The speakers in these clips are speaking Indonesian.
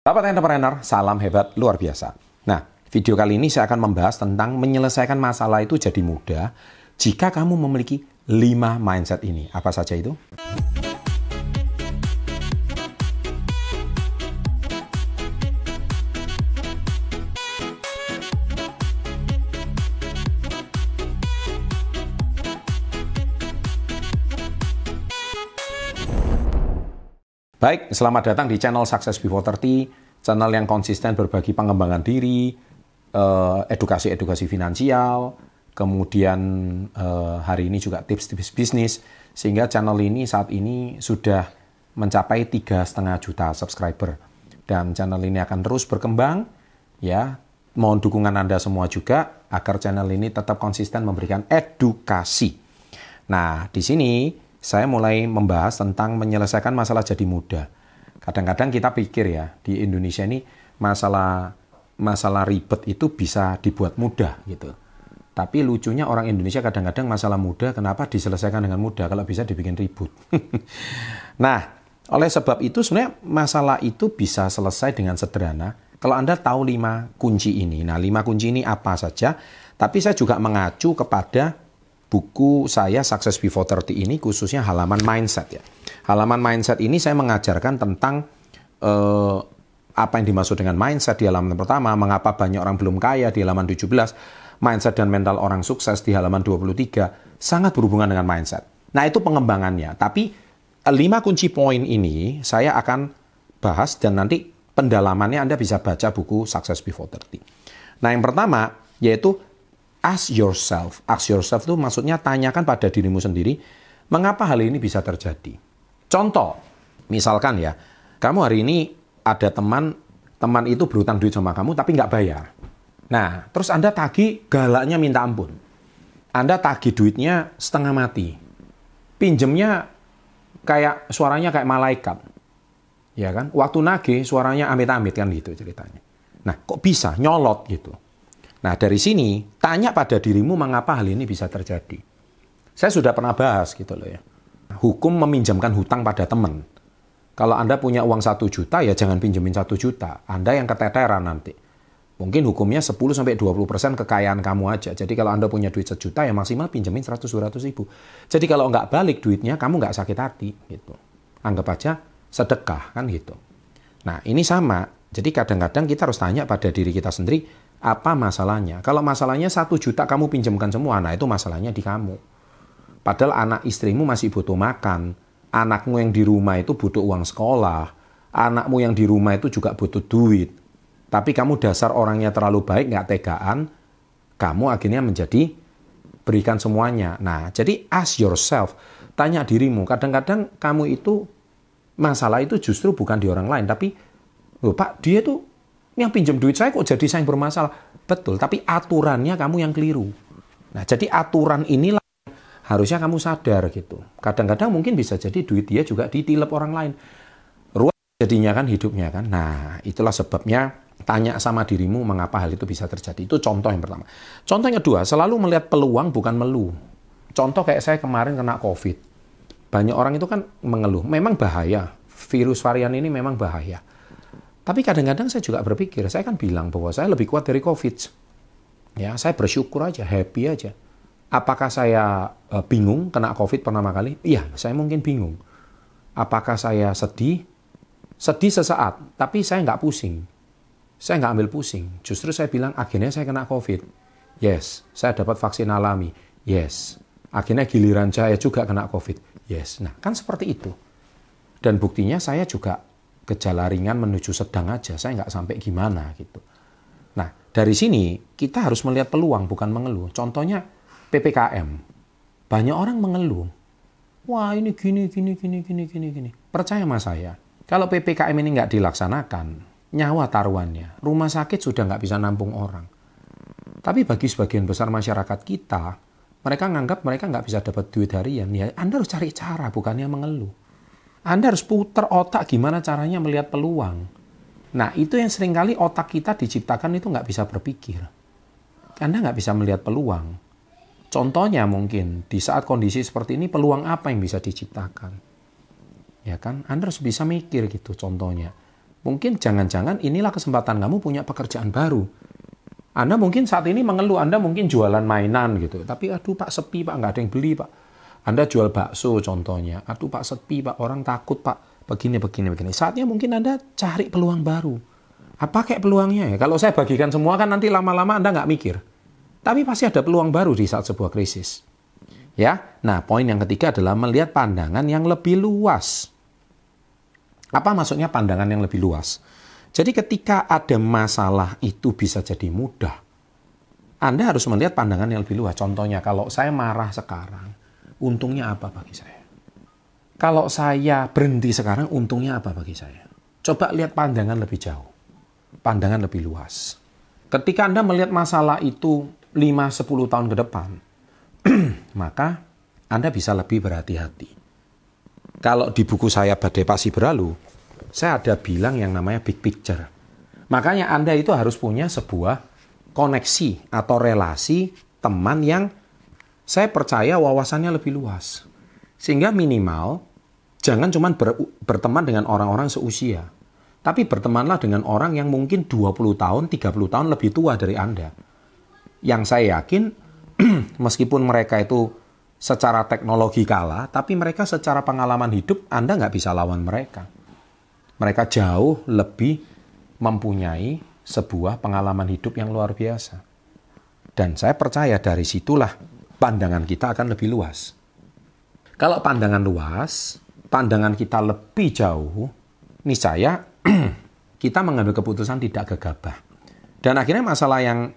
Sahabat entrepreneur, salam hebat luar biasa. Nah, video kali ini saya akan membahas tentang menyelesaikan masalah itu jadi mudah jika kamu memiliki 5 mindset ini. Apa saja itu? Baik, selamat datang di channel Success Before 30, channel yang konsisten berbagi pengembangan diri, edukasi-edukasi finansial, kemudian hari ini juga tips-tips bisnis, sehingga channel ini saat ini sudah mencapai 3,5 juta subscriber. Dan channel ini akan terus berkembang, ya. Mohon dukungan Anda semua juga agar channel ini tetap konsisten memberikan edukasi. Nah, di sini saya mulai membahas tentang menyelesaikan masalah jadi mudah. Kadang-kadang kita pikir ya, di Indonesia ini masalah ribet itu bisa dibuat mudah gitu. Tapi lucunya orang Indonesia kadang-kadang masalah mudah, kenapa diselesaikan dengan mudah kalau bisa dibikin ribut. Nah, oleh sebab itu sebenarnya masalah itu bisa selesai dengan sederhana kalau Anda tahu 5 kunci ini. Nah, 5 kunci ini apa saja? Tapi saya juga mengacu kepada buku saya Success Before 30 ini khususnya halaman mindset ya. Halaman mindset ini saya mengajarkan tentang apa yang dimaksud dengan mindset di halaman pertama, mengapa banyak orang belum kaya di halaman 17, mindset dan mental orang sukses di halaman 23, sangat berhubungan dengan mindset. Nah, itu pengembangannya. Tapi 5 kunci poin ini saya akan bahas dan nanti pendalamannya Anda bisa baca buku Success Before 30. Nah, yang pertama yaitu ask yourself. Ask yourself itu maksudnya tanyakan pada dirimu sendiri, mengapa hal ini bisa terjadi? Contoh, misalkan ya, kamu hari ini ada teman itu berutang duit sama kamu tapi nggak bayar. Nah, terus Anda tagih, galaknya minta ampun. Anda tagih duitnya setengah mati. Pinjemnya kayak suaranya kayak malaikat. Ya kan? Waktu nagih suaranya amit-amit kan gitu ceritanya. Nah, kok bisa nyolot gitu? Nah, dari sini, tanya pada dirimu mengapa hal ini bisa terjadi. Saya sudah pernah bahas gitu loh ya. Hukum meminjamkan hutang pada teman. Kalau Anda punya uang 1 juta, ya jangan pinjemin 1 juta. Anda yang keteteran nanti. Mungkin hukumnya 10-20% kekayaan kamu aja. Jadi kalau Anda punya duit 1 juta, ya maksimal pinjemin 100-200 ribu. Jadi kalau nggak balik duitnya, kamu nggak sakit hati. Gitu. Anggap aja sedekah, kan gitu. Nah, ini sama. Jadi kadang-kadang kita harus tanya pada diri kita sendiri, apa masalahnya? Kalau masalahnya 1 juta kamu pinjamkan semua, nah itu masalahnya di kamu. Padahal anak istrimu masih butuh makan, anakmu yang di rumah itu butuh uang sekolah, anakmu yang di rumah itu juga butuh duit. Tapi kamu dasar orangnya terlalu baik, nggak tegaan, kamu akhirnya menjadi berikan semuanya. Nah, jadi ask yourself, tanya dirimu, kadang-kadang kamu itu, masalah itu justru bukan di orang lain, tapi, loh Pak, dia tuh yang pinjam duit saya kok jadi saya yang bermasalah. Betul, tapi aturannya kamu yang keliru. Nah, jadi aturan inilah harusnya kamu sadar gitu. Kadang-kadang mungkin bisa jadi duit dia juga ditilep orang lain. Ruwet jadinya kan hidupnya kan. Nah, itulah sebabnya tanya sama dirimu mengapa hal itu bisa terjadi. Itu contoh yang pertama. Contoh yang kedua, selalu melihat peluang bukan melu. Contoh kayak saya kemarin kena COVID. Banyak orang itu kan mengeluh. Memang bahaya. Virus varian ini memang bahaya. Tapi kadang-kadang saya juga berpikir, saya kan bilang bahwa saya lebih kuat dari COVID. Ya, saya bersyukur aja, happy aja. Apakah saya bingung kena COVID pertama kali? Iya, saya mungkin bingung. Apakah saya sedih? Sedih sesaat, tapi saya nggak pusing. Saya nggak ambil pusing. Justru saya bilang, akhirnya saya kena COVID. Yes, saya dapat vaksin alami. Yes, akhirnya giliran saya juga kena COVID. Yes, nah kan seperti itu. Dan buktinya saya juga gejala ringan menuju sedang aja, saya nggak sampai gimana gitu. Nah, dari sini kita harus melihat peluang bukan mengeluh. Contohnya PPKM. Banyak orang mengeluh. Wah, ini gini. Percaya sama saya, kalau PPKM ini nggak dilaksanakan, nyawa taruhannya, rumah sakit sudah nggak bisa nampung orang. Tapi bagi sebagian besar masyarakat kita, mereka nganggap mereka nggak bisa dapat duit harian. Ya, Anda harus cari cara, bukannya mengeluh. Anda harus putar otak gimana caranya melihat peluang. Nah, itu yang seringkali otak kita diciptakan itu nggak bisa berpikir. Anda nggak bisa melihat peluang. Contohnya mungkin, di saat kondisi seperti ini, peluang apa yang bisa diciptakan? Ya kan? Anda harus bisa mikir gitu contohnya. Mungkin jangan-jangan inilah kesempatan kamu punya pekerjaan baru. Anda mungkin saat ini mengeluh, Anda mungkin jualan mainan gitu. Tapi aduh Pak, sepi Pak, nggak ada yang beli Pak. Anda jual bakso contohnya. Aduh Pak, sepi Pak, orang takut Pak. Begini. Saatnya mungkin Anda cari peluang baru. Apa kayak peluangnya ya? Kalau saya bagikan semua kan nanti lama-lama Anda nggak mikir. Tapi pasti ada peluang baru di saat sebuah krisis. Ya, nah poin yang ketiga adalah melihat pandangan yang lebih luas. Apa maksudnya pandangan yang lebih luas? Jadi ketika ada masalah itu bisa jadi mudah. Anda harus melihat pandangan yang lebih luas. Contohnya kalau saya marah sekarang, untungnya apa bagi saya? Kalau saya berhenti sekarang, untungnya apa bagi saya? Coba lihat pandangan lebih jauh. Pandangan lebih luas. Ketika Anda melihat masalah itu 5-10 tahun ke depan, maka Anda bisa lebih berhati-hati. Kalau di buku saya Badai Pasti Berlalu, saya ada bilang yang namanya big picture. Makanya Anda itu harus punya sebuah koneksi atau relasi teman yang saya percaya wawasannya lebih luas. Sehingga minimal jangan cuma berteman dengan orang-orang seusia. Tapi bertemanlah dengan orang yang mungkin 20 tahun, 30 tahun lebih tua dari Anda. Yang saya yakin, meskipun mereka itu secara teknologi kalah, tapi mereka secara pengalaman hidup, Anda nggak bisa lawan mereka. Mereka jauh lebih mempunyai sebuah pengalaman hidup yang luar biasa. Dan saya percaya dari situlah pandangan kita akan lebih luas. Kalau pandangan luas, pandangan kita lebih jauh, niscaya kita mengambil keputusan tidak gegabah. Dan akhirnya masalah yang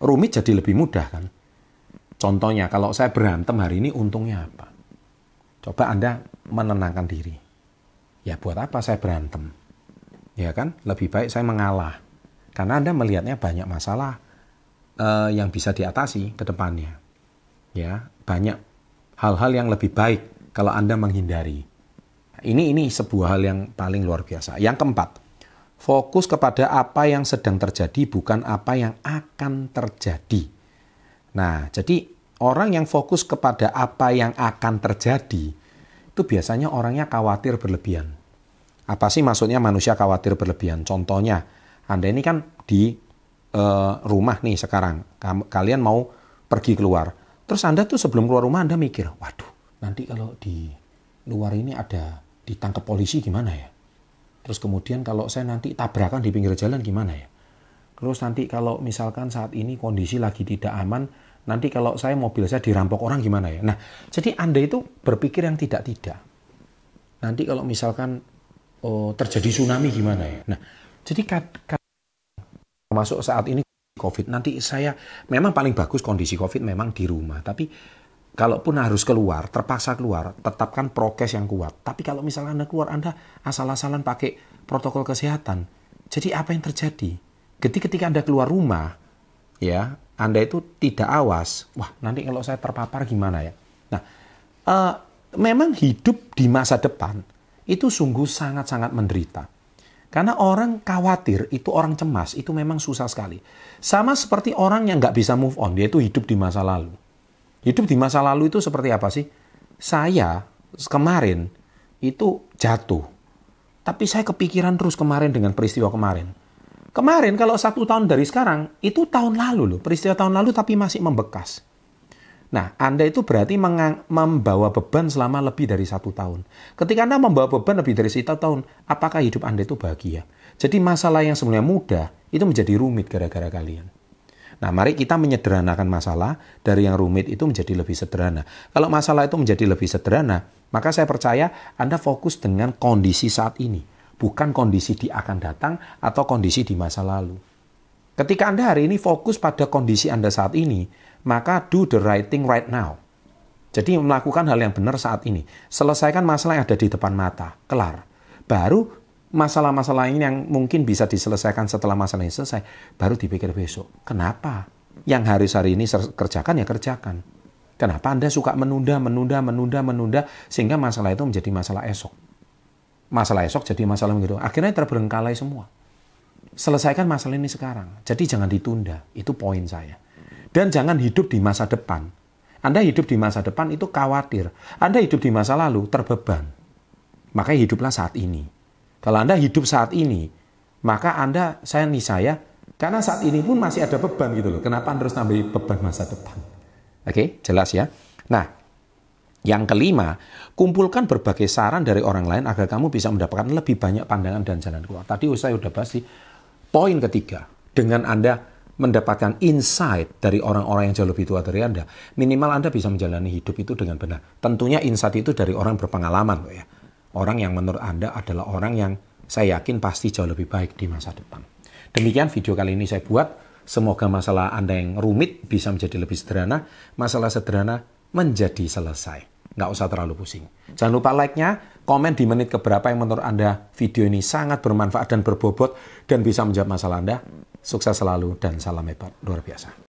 rumit jadi lebih mudah kan. Contohnya kalau saya berantem hari ini untungnya apa? Coba Anda menenangkan diri. Ya buat apa saya berantem? Ya kan, lebih baik saya mengalah. Karena Anda melihatnya banyak masalah yang bisa diatasi ke depannya. Ya, banyak hal-hal yang lebih baik kalau Anda menghindari. Ini sebuah hal yang paling luar biasa. Yang keempat, fokus kepada apa yang sedang terjadi, bukan apa yang akan terjadi. Nah, jadi orang yang fokus kepada apa yang akan terjadi, itu biasanya orangnya khawatir berlebihan. Apa sih maksudnya manusia khawatir berlebihan? Contohnya, Anda ini kan di rumah nih sekarang. Kalian mau pergi keluar. Terus Anda tuh sebelum keluar rumah Anda mikir, waduh, nanti kalau di luar ini ada ditangkap polisi gimana ya? Terus kemudian kalau saya nanti tabrakan di pinggir jalan gimana ya? Terus nanti kalau misalkan saat ini kondisi lagi tidak aman, nanti kalau mobil saya dirampok orang gimana ya? Nah, jadi Anda itu berpikir yang tidak-tidak. Nanti kalau misalkan terjadi tsunami gimana ya? Nah, jadi masuk saat ini COVID, nanti saya memang paling bagus kondisi COVID memang di rumah, tapi kalaupun harus keluar, terpaksa keluar, tetapkan prokes yang kuat. Tapi kalau misalnya Anda keluar, Anda asal-asalan pakai protokol kesehatan. Jadi apa yang terjadi? Ketika Anda keluar rumah, ya, Anda itu tidak awas. Wah, nanti kalau saya terpapar gimana ya? Nah, memang hidup di masa depan itu sungguh sangat-sangat menderita. Karena orang khawatir, itu orang cemas, itu memang susah sekali. Sama seperti orang yang nggak bisa move on, dia itu hidup di masa lalu. Hidup di masa lalu itu seperti apa sih? Saya kemarin itu jatuh. Tapi saya kepikiran terus kemarin dengan peristiwa kemarin. Kemarin kalau 1 tahun dari sekarang, itu tahun lalu loh. Peristiwa tahun lalu tapi masih membekas. Nah, Anda itu berarti membawa beban selama lebih dari 1 tahun. Ketika Anda membawa beban lebih dari 1 tahun, apakah hidup Anda itu bahagia? Jadi masalah yang sebenarnya mudah, itu menjadi rumit gara-gara kalian. Nah, mari kita menyederhanakan masalah dari yang rumit itu menjadi lebih sederhana. Kalau masalah itu menjadi lebih sederhana, maka saya percaya Anda fokus dengan kondisi saat ini, bukan kondisi di akan datang atau kondisi di masa lalu. Ketika Anda hari ini fokus pada kondisi Anda saat ini, maka do the right thing right now. Jadi melakukan hal yang benar saat ini. Selesaikan masalah yang ada di depan mata, kelar. Baru masalah-masalah ini yang mungkin bisa diselesaikan setelah masalah ini selesai, baru dipikir besok. Kenapa? Yang hari ini kerjakan ya kerjakan. Kenapa Anda suka menunda, sehingga masalah itu menjadi masalah esok. Masalah esok jadi masalah begitu. Akhirnya terbengkalai semua. Selesaikan masalah ini sekarang. Jadi jangan ditunda. Itu poin saya. Dan jangan hidup di masa depan. Anda hidup di masa depan itu khawatir. Anda hidup di masa lalu terbeban. Makanya hiduplah saat ini. Kalau Anda hidup saat ini, maka saya, karena saat ini pun masih ada beban gitu loh. Kenapa Anda harus nambah beban masa depan? Oke, jelas ya. Nah, yang kelima, kumpulkan berbagai saran dari orang lain agar kamu bisa mendapatkan lebih banyak pandangan dan jalan keluar. Tadi saya udah bahas di poin ketiga. Dengan Anda mendapatkan insight dari orang-orang yang jauh lebih tua dari Anda, minimal Anda bisa menjalani hidup itu dengan benar. Tentunya insight itu dari orang berpengalaman, loh ya. Orang yang menurut Anda adalah orang yang saya yakin pasti jauh lebih baik di masa depan. Demikian video kali ini saya buat. Semoga masalah Anda yang rumit bisa menjadi lebih sederhana, masalah sederhana menjadi selesai. Nggak usah terlalu pusing. Jangan lupa like-nya, komen di menit keberapa yang menurut Anda video ini sangat bermanfaat dan berbobot dan bisa menjawab masalah Anda. Sukses selalu dan salam hebat luar biasa.